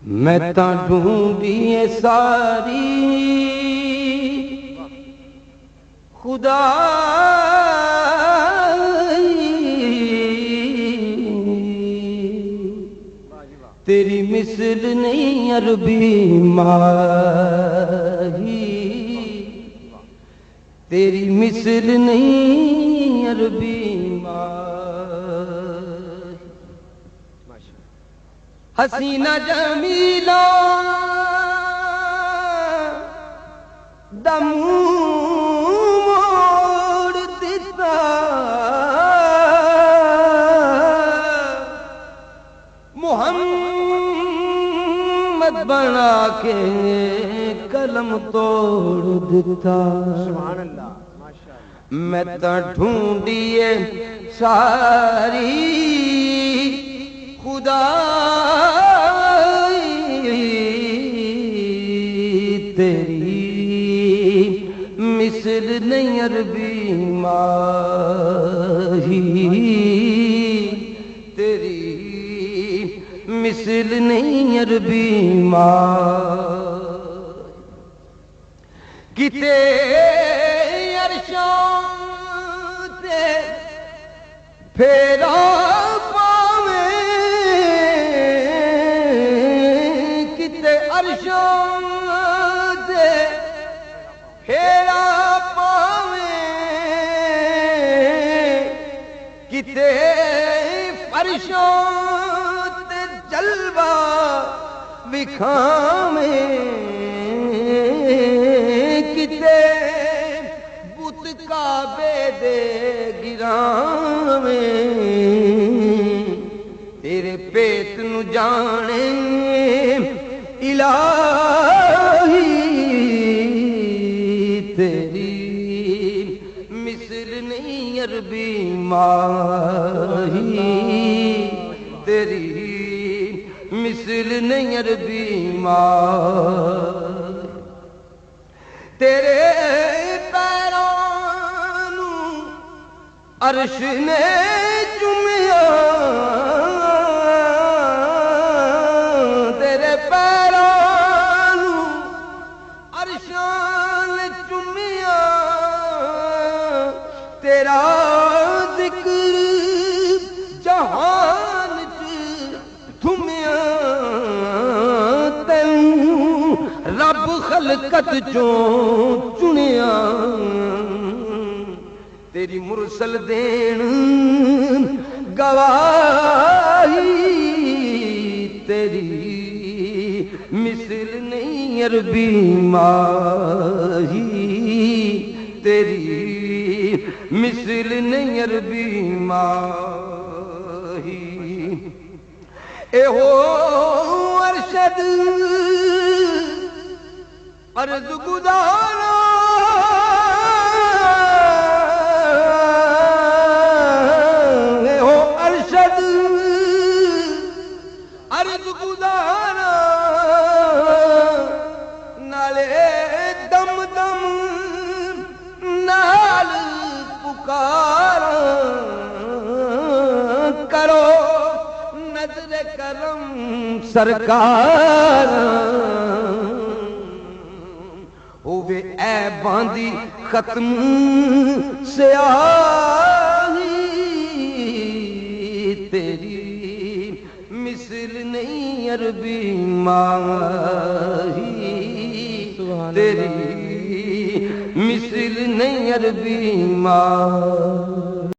میں تا ڈھونڈیے ساری خدا تیری مثل نہیں عربی ماہی، تیری مثل نہیں عربی ماہی، حسینہ جمیلہ دم موڑ دیتا محمد بنا کے قلم توڑ دیتا۔ سبحان اللہ، ماشاءاللہ۔ میں تا ڈھونڈیے ساری خدا تیری مثل نہیں عربی ماہی، تیری مثل نہیں عربی ماہی، کتے عرشوں تے پھیرا پاویں، کتے عرشوں تے پھیرا پاویں، کتے فرشوں تے جلوہ وکھاویں، کتے بت کعبے دے گراویں، تیرے پیت نو جانے الہی تیری مثل نہیں عربی ماہی، تیری مثل نہیں عربی ماہی، تیرے پیروں نو عرش نے چومیا، تیرے پیروں نو عرش نے چومیا، تیرا ذکر جہان چ تھمیا، تینوں رب خلقت چوں چنیا، تیری مرسل دین گواہی تیری مثل نہیں عربی ماہی، تیری مثل نہیں عربی ماہی، اے ہو ارشد عرض گزارا عرض گزارا، نالے دم دم نال پکارا، کرو نظر کرم سرکار، ہووے عیباں دی ختم سیاہی تیری مثل نہیں عربی ماہی، تیری مثل نہیں عربی ماہی۔